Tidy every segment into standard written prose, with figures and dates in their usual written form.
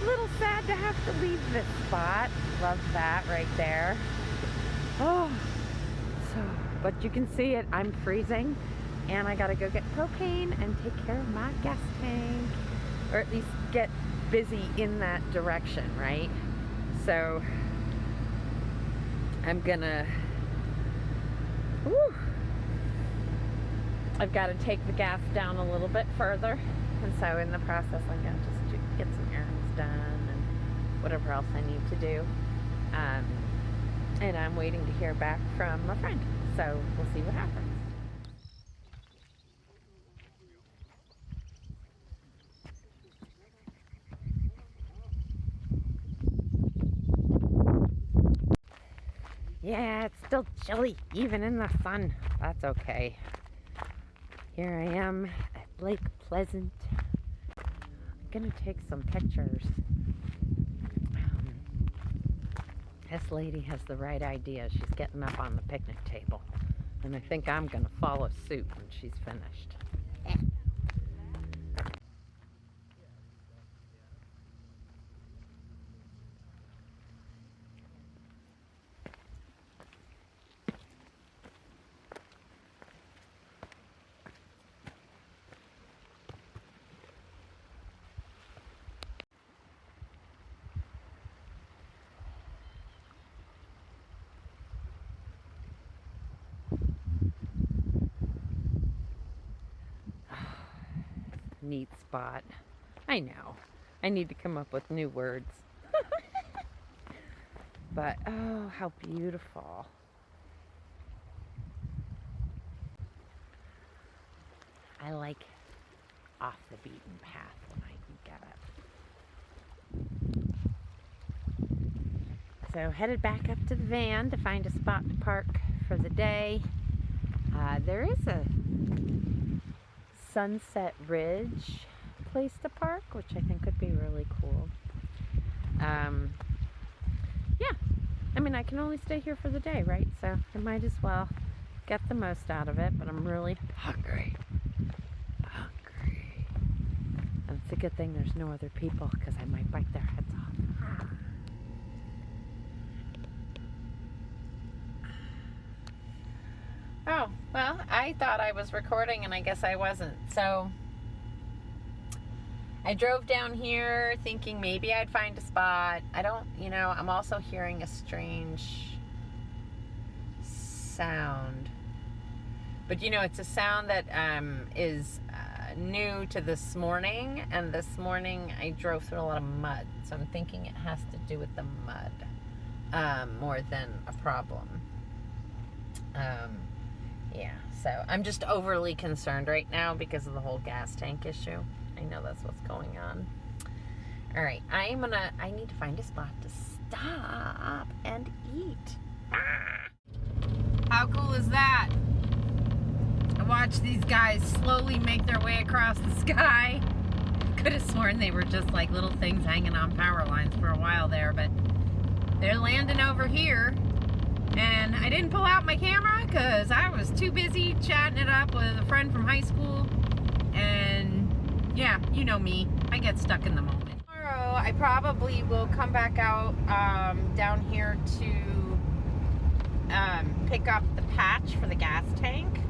little sad to have to leave this spot. Love that right there. Oh, but you can see it, I'm freezing, and I gotta go get propane and take care of my gas tank, or at least get busy in that direction, right? So I'm gonna, I've got to take the gas down a little bit further, and so in the process I'm gonna just get some errands done and whatever else I need to do. And I'm waiting to hear back from a friend, so we'll see what happens. Yeah, it's still chilly, even in the sun. That's okay. Here I am at Lake Pleasant. I'm gonna take some pictures. This lady has the right idea. She's getting up on the picnic table. And I think I'm gonna follow suit when she's finished. Neat spot. I know. I need to come up with new words. But, oh, how beautiful. I like off the beaten path when I can get it. So, headed back up to the van to find a spot to park for the day. There is a Sunset Ridge place to park, which I think would be really cool. Yeah, I mean, I can only stay here for the day, right? So I might as well get the most out of it, but I'm really hungry. And it's a good thing there's no other people, because I might bite their heads off. Oh, well, I thought I was recording and I guess I wasn't. So I drove down here thinking maybe I'd find a spot. I'm also hearing a strange sound. But it's a sound that is new to this morning. And this morning I drove through a lot of mud. So I'm thinking it has to do with the mud more than a problem. Yeah, so I'm just overly concerned right now because of the whole gas tank issue. I know that's what's going on. All right, I need to find a spot to stop and eat. How cool is that? I watched these guys slowly make their way across the sky. Could have sworn they were just like little things hanging on power lines for a while there, but they're landing over here. And I didn't pull out my camera because I was too busy chatting it up with a friend from high school. And yeah, you know me, I get stuck in the moment. Tomorrow I probably will come back out down here to pick up the patch for the gas tank.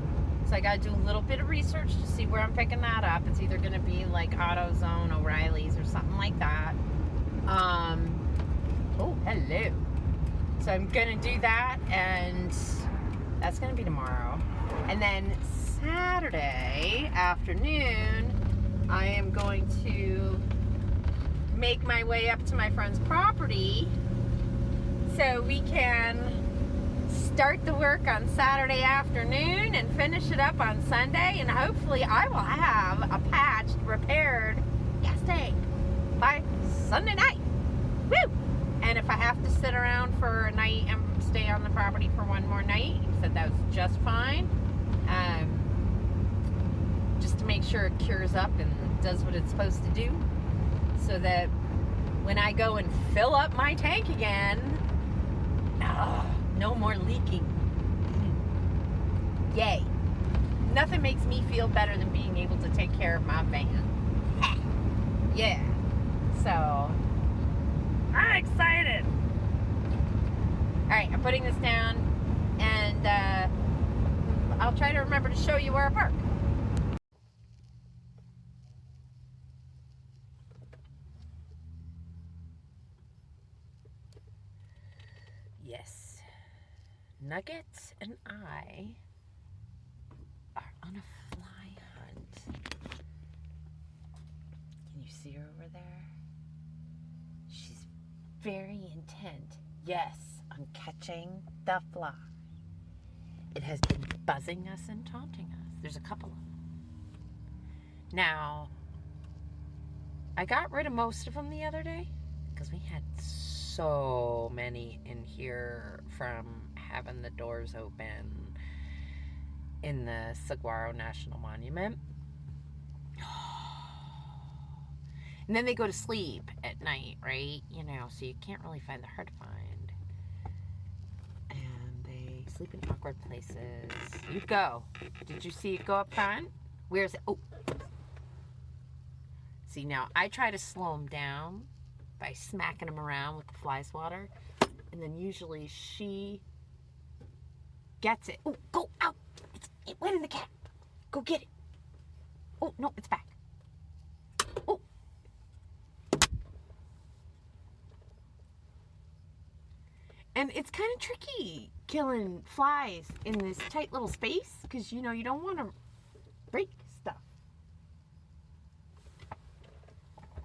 So I gotta do a little bit of research to see where I'm picking that up. It's either gonna be like AutoZone, O'Reilly's, or something like that. Oh, hello. So I'm gonna do that, and that's gonna be tomorrow. And then Saturday afternoon, I am going to make my way up to my friend's property so we can start the work on Saturday afternoon and finish it up on Sunday, and hopefully I will have a patched, repaired gas tank by Sunday night. Woo! And if I have to sit around for a night and stay on the property for one more night, he said that was just fine. Just to make sure it cures up and does what it's supposed to do, so that when I go and fill up my tank again, no more leaking. Yay. Nothing makes me feel better than being able to take care of my van. Yeah. So putting this down, and I'll try to remember to show you where I park. Yes, Nugget and I are on a fly hunt. Can you see her over there? She's very intent, yes, on catching the fly. It has been buzzing us and taunting us. There's a couple of them. Now, I got rid of most of them the other day because we had so many in here from having the doors open in the Saguaro National Monument. And then they go to sleep at night, right? You know, so you can't really find, they're hard to find. And they sleep in awkward places. You go. Did you see it go up front? Where's it? Oh. See, now I try to slow them down by smacking them around with the fly swatter. And then usually she gets it. Oh, go out. It went in the cat. Go get it. Oh, no, it's back. Oh. And it's kind of tricky killing flies in this tight little space because, you know, you don't want to break stuff.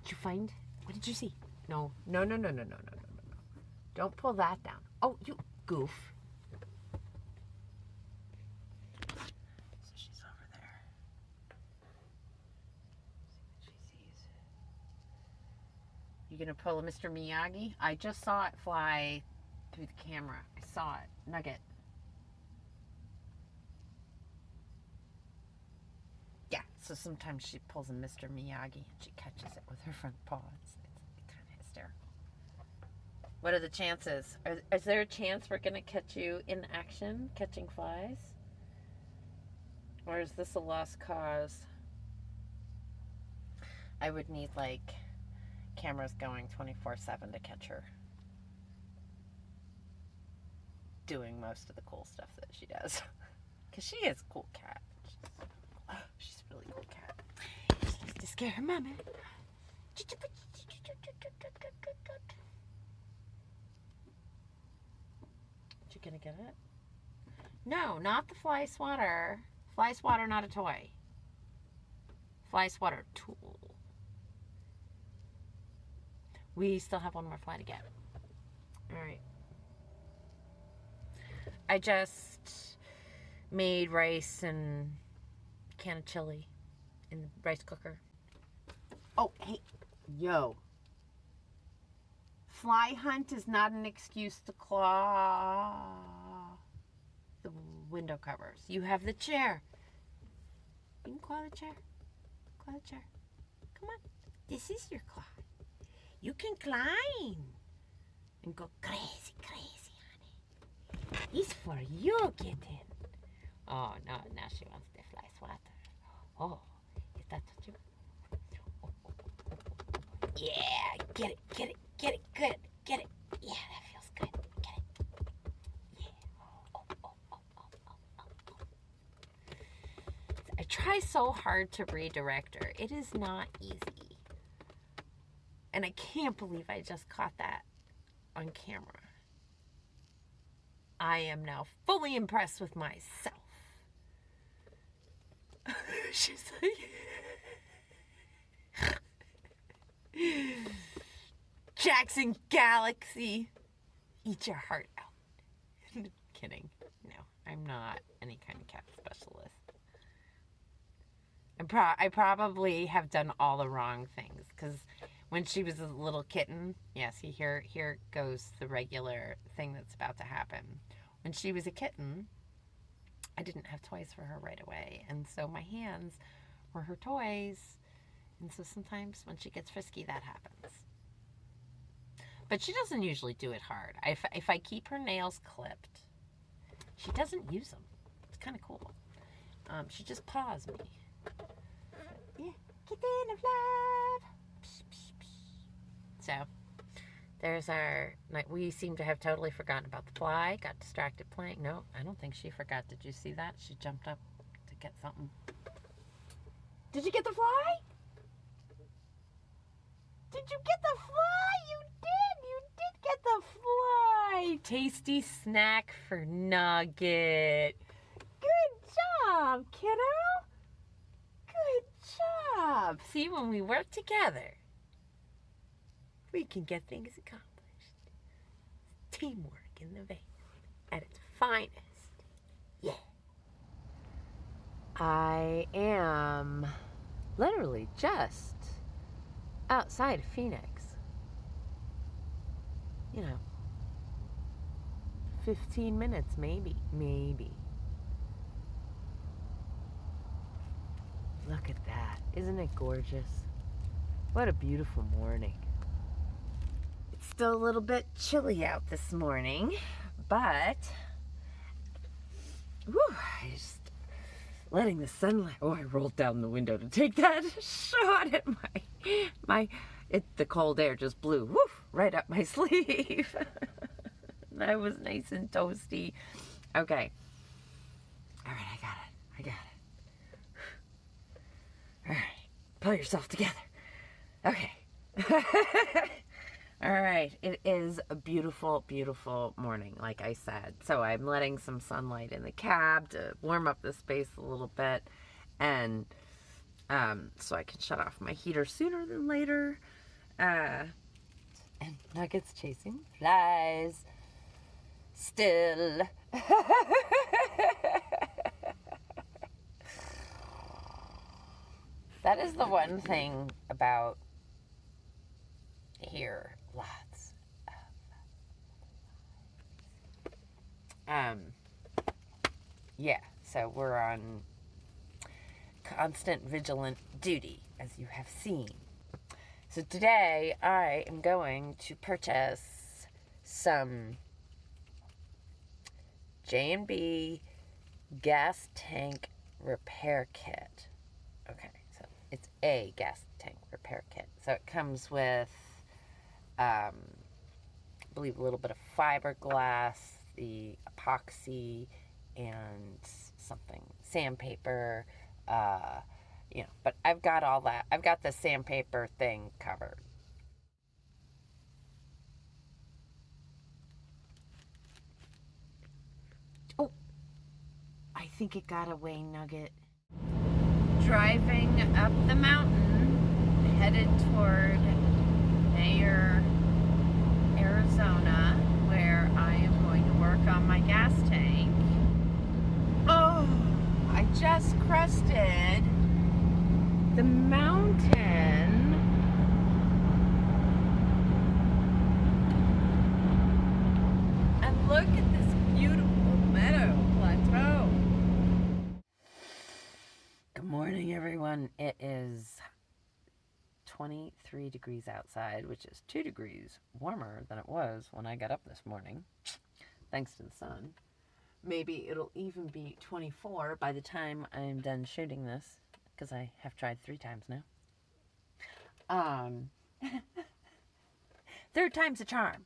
Did you find? What did you see? No. Don't pull that down. Oh, you goof. So she's over there. See what she sees. You gonna pull a Mr. Miyagi? I just saw it fly through the camera. I saw it. Nugget. Yeah, so sometimes she pulls a Mr. Miyagi and she catches it with her front paws. It's kind of hysterical. What are the chances? Is there a chance we're going to catch you in action, catching flies? Or is this a lost cause? I would need, like, cameras going 24/7 to catch her doing most of the cool stuff that she does. Because she is a cool cat. She's a really cool cat. She likes to scare her mama. You gonna get it? No, not the fly swatter. Fly swatter, not a toy. Fly swatter tool. We still have one more fly to get. All right. I just made rice and a can of chili in the rice cooker. Oh, hey, yo. Fly hunt is not an excuse to claw the window covers. You have the chair. You can claw the chair. Claw the chair. Come on. This is your claw. You can climb and go crazy, crazy, honey. It's for you, kitten. Oh, no, now she wants the fly swatter. Oh, is that what you want? Oh. Yeah, get it, get it, get it, good, get it. Yeah, that feels good. Get it. Yeah. Oh. I try so hard to redirect her. It is not easy. And I can't believe I just caught that on camera. I am now fully impressed with myself. She's like, Jackson Galaxy, eat your heart out. Kidding. No, I'm not any kind of cat specialist. I probably have done all the wrong things because when she was a little kitten, yeah, see, here goes the regular thing that's about to happen. When she was a kitten, I didn't have toys for her right away, and so my hands were her toys, and so sometimes when she gets frisky, that happens. But she doesn't usually do it hard. If I keep her nails clipped, she doesn't use them. It's kind of cool. She just paws me. Yeah, kitten of love. Psh, psh, psh. So There's our, we seem to have totally forgotten about the fly. Got distracted playing. No, I don't think she forgot. Did you see that? She jumped up to get something. Did you get the fly? Did you get the fly? You did. You did get the fly. Tasty snack for Nugget. Good job, kiddo. Good job. See, when we work together, we can get things accomplished. Teamwork in the van at its finest. Yeah. I am literally just outside of Phoenix. 15 minutes, maybe. Look at that. Isn't it gorgeous? What a beautiful morning. It's still a little bit chilly out this morning, but just letting the sunlight. Oh, I rolled down the window to take that shot at the cold air just blew right up my sleeve. I was nice and toasty. Okay. All right, I got it. All right, pull yourself together. Okay. All right, it is a beautiful, beautiful morning, like I said. So I'm letting some sunlight in the cab to warm up the space a little bit, and so I can shut off my heater sooner than later. And Nugget's chasing flies. Still. That is the one thing about here. Lots of yeah, so we're on constant vigilant duty, as you have seen. So today I am going to purchase some J&B gas tank repair kit. Okay, so it's a gas tank repair kit. So it comes with, I believe, a little bit of fiberglass, the epoxy, and something, sandpaper, but I've got all that. I've got the sandpaper thing covered. Oh, I think it got away, Nugget. Driving up the mountain, headed toward Mayer, Arizona, where I am going to work on my gas tank. Oh, I just crested the mountain. And look at this beautiful meadow plateau. Good morning, everyone. It is 23 degrees outside, which is 2 degrees warmer than it was when I got up this morning, thanks to the sun. Maybe it'll even be 24 by the time I'm done shooting this, because I have tried 3 times now. Third time's a charm.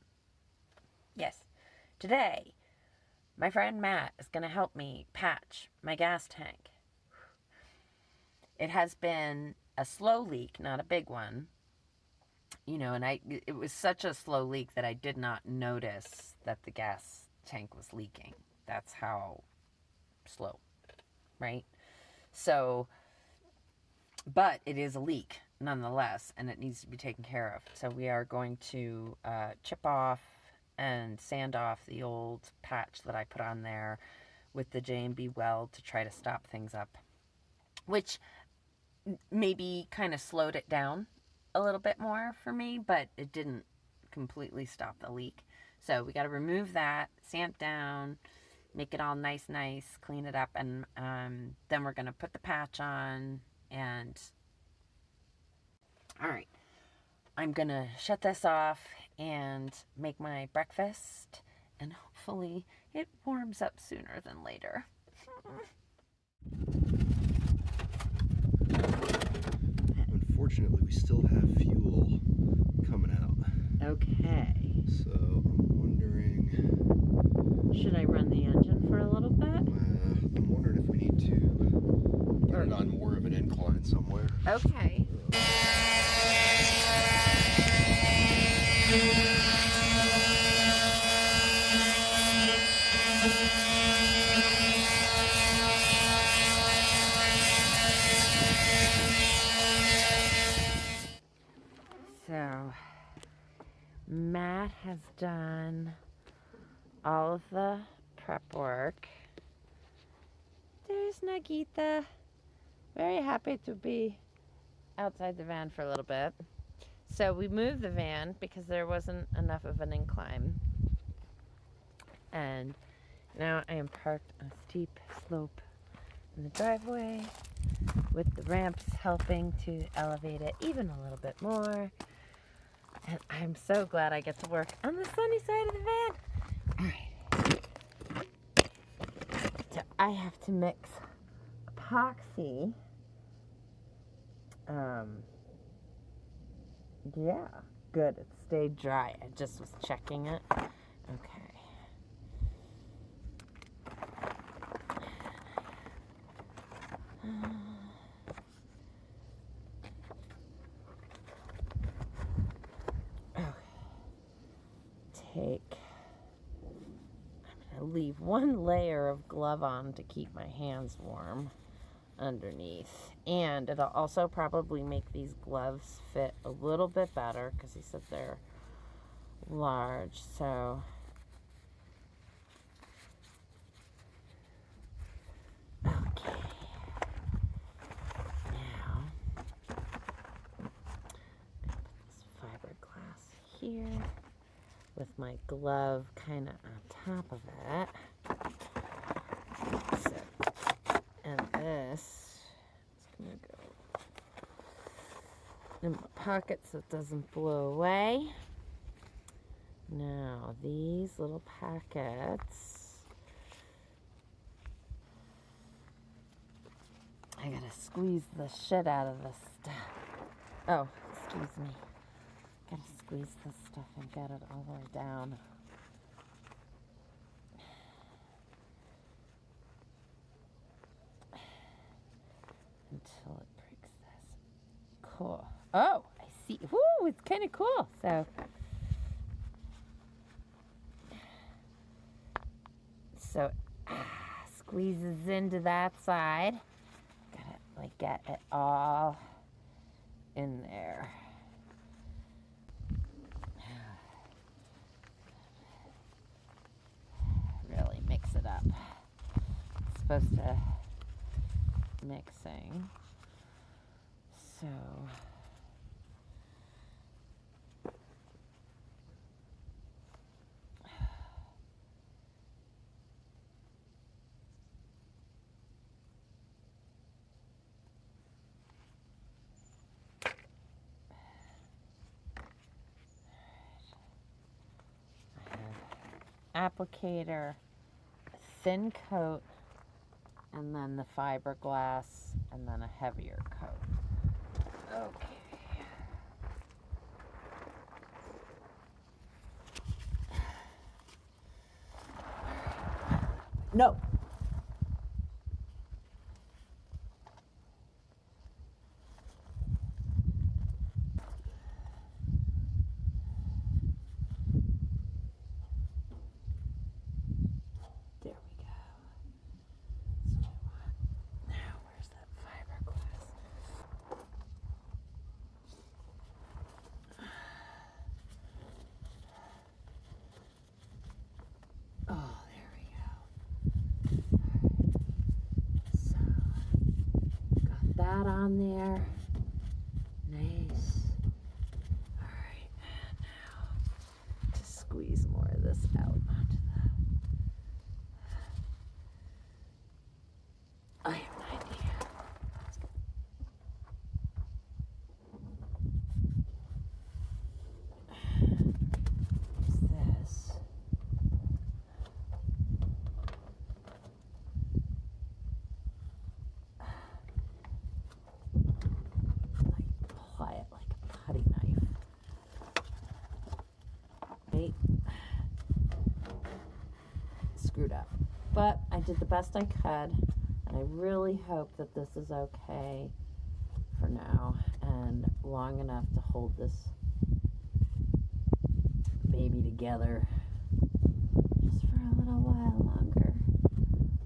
Yes. Today, my friend Matt is going to help me patch my gas tank. It has been a slow leak, not a big one. And it was such a slow leak that I did not notice that the gas tank was leaking. That's how slow, right? So, but it is a leak nonetheless, and it needs to be taken care of. So we are going to chip off and sand off the old patch that I put on there with the J&B weld to try to stop things up, which maybe kind of slowed it down a little bit more for me, but it didn't completely stop the leak. So we got to remove that, sand down, make it all nice, clean it up, and then we're going to put the patch on. And all right, I'm going to shut this off and make my breakfast, and hopefully it warms up sooner than later. Unfortunately, we still have fuel coming out. Okay. So I'm wondering, should I run the engine for a little bit? I'm wondering if we need to get it on more of an incline somewhere. Okay. So, Matt has done all of the prep work. There's Nuggitta. Very happy to be outside the van for a little bit. So we moved the van because there wasn't enough of an incline. And now I am parked on a steep slope in the driveway with the ramps helping to elevate it even a little bit more. And I'm so glad I get to work on the sunny side of the van. All right. So I have to mix epoxy. Yeah, good. It stayed dry. I just was checking it. Okay. I'm going to leave one layer of glove on to keep my hands warm underneath. And it'll also probably make these gloves fit a little bit better because he said they're large. So okay. Now put this fiberglass here with my glove kind of on top of it. So, and this is going to go in my pocket so it doesn't blow away. Now, these little packets, I gotta squeeze the shit out of this stuff. Oh, excuse me. Gotta squeeze this stuff and get it all the way down. Until it breaks this. Cool. Oh, I see. Woo, it's kind of cool. So squeezes into that side. Gotta get it all in there. Really mix it up. It's supposed to mixing. So applicator, a thin coat, and then the fiberglass, and then a heavier coat. Okay. No. On there. Nice. All right, now to squeeze more of this out onto the. I have an idea. Use this. Apply it like a putty knife. I screwed up. But I did the best I could, and I really hope that this is okay for now and long enough to hold this baby together just for a little while longer.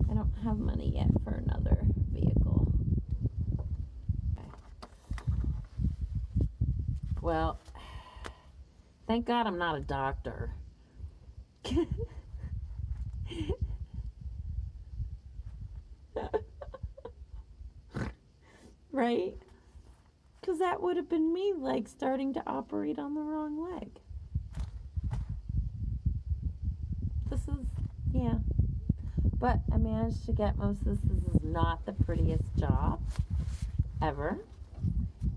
I don't have money yet for another vehicle. Okay. Well, thank God I'm not a doctor. Right? Because that would have been me, like, starting to operate on the wrong leg. This is, yeah. But I managed to get most of this. This is not the prettiest job ever.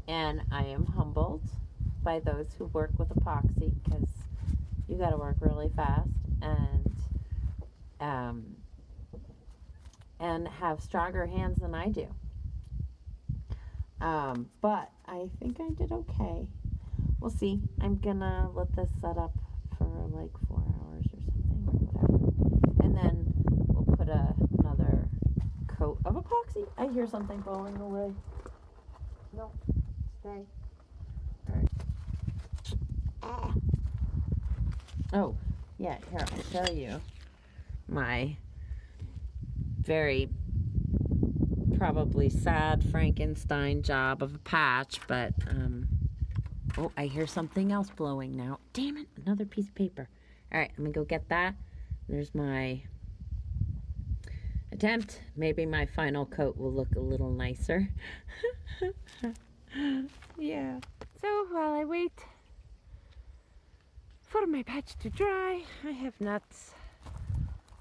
And I am humbled by those who work with epoxy, because you got to work really fast and have stronger hands than I do. But I think I did okay. We'll see. I'm gonna let this set up for like 4 hours or something or whatever. And then we'll put another coat of epoxy. I hear something falling away. No, stay. Alright. Ah. Oh, yeah, here, I'll show you my very probably sad Frankenstein job of a patch, but oh, I hear something else blowing now. Damn it, another piece of paper. All right, I'm gonna go get that. There's my attempt. Maybe my final coat will look a little nicer. Yeah. So while I wait for my patch to dry, I have nuts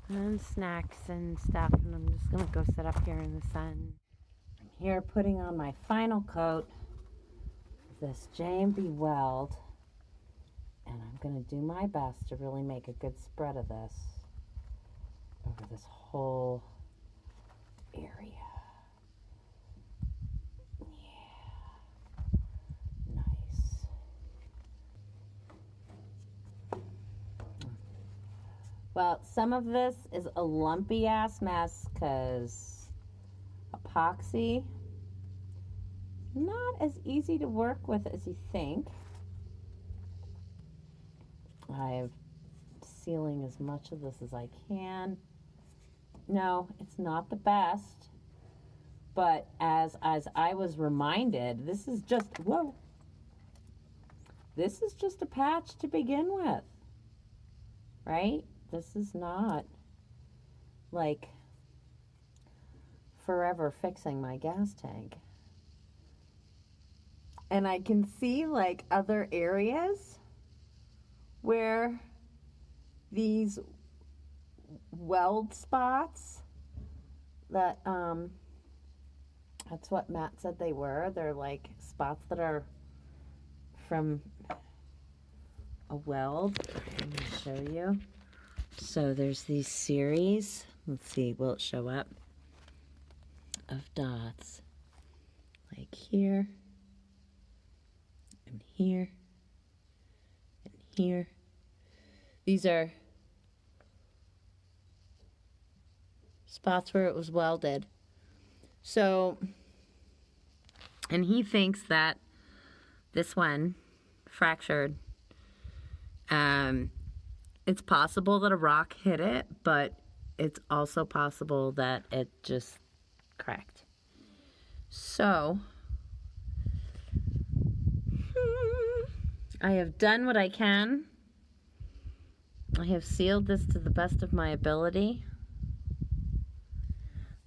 and snacks and stuff, and I'm just gonna go sit up here in the sun. I'm here putting on my final coat of this J&B Weld, and I'm gonna do my best to really make a good spread of this over this whole area. Yeah, nice. Well, some of this is a lumpy ass mess because epoxy, not as easy to work with as you think. I'm sealing as much of this as I can. No, it's not the best, but as I was reminded, this is just, whoa, this is just a patch to begin with, right? This is not like forever fixing my gas tank. And I can see like other areas where these weld spots that that's what Matt said they were. They're like spots that are from a weld. Let me show you. So there's these series. Let's see, will it show up? Of dots. Like here. And here. And here. These are spots where it was welded. So, and he thinks that this one fractured. It's possible that a rock hit it, but it's also possible that it just cracked. So, I have done what I can. I have sealed this to the best of my ability.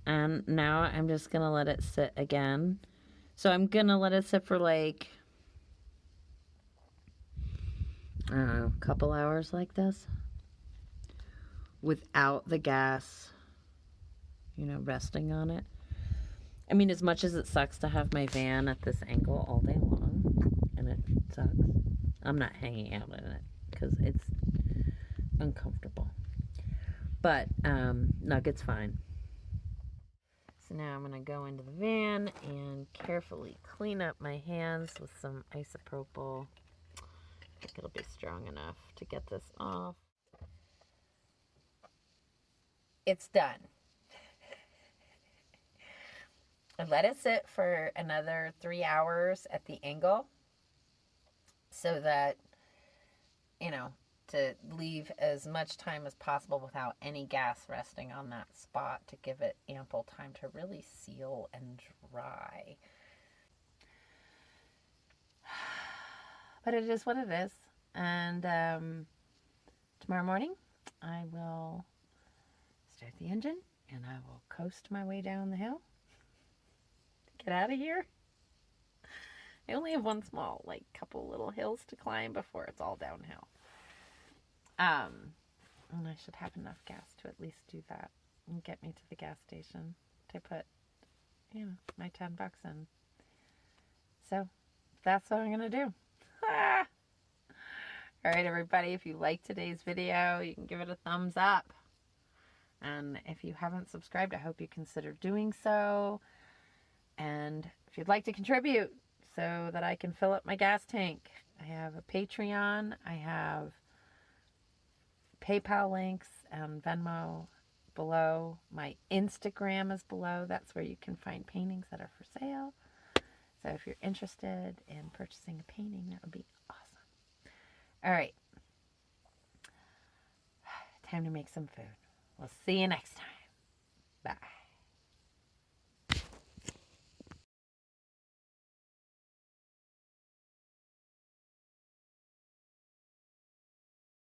And now I'm just going to let it sit again. So I'm going to let it sit for like, I don't know, a couple hours like this. Without the gas, you know, resting on it. I mean, as much as it sucks to have my van at this angle all day long, and it sucks, I'm not hanging out in it because it's uncomfortable. But Nugget's fine. So now I'm going to go into the van and carefully clean up my hands with some isopropyl I think it'll be strong enough to get this off. It's done. And let it sit for another 3 hours at the angle so that, you know, to leave as much time as possible without any gas resting on that spot to give it ample time to really seal and dry. But it is what it is. And tomorrow morning I will start the engine and I will coast my way down the hill. Get out of here. I only have one small, like, couple little hills to climb before it's all downhill. And I should have enough gas to at least do that and get me to the gas station to put, you know, my $10 in. So that's what I'm gonna do. All right, everybody, if you like today's video, you can give it a thumbs up. And if you haven't subscribed, I hope you consider doing so. And if you'd like to contribute so that I can fill up my gas tank, I have a Patreon, I have PayPal links and Venmo below. My Instagram is below. That's where you can find paintings that are for sale. So if you're interested in purchasing a painting, that would be awesome. All right. Time to make some food. We'll see you next time. Bye.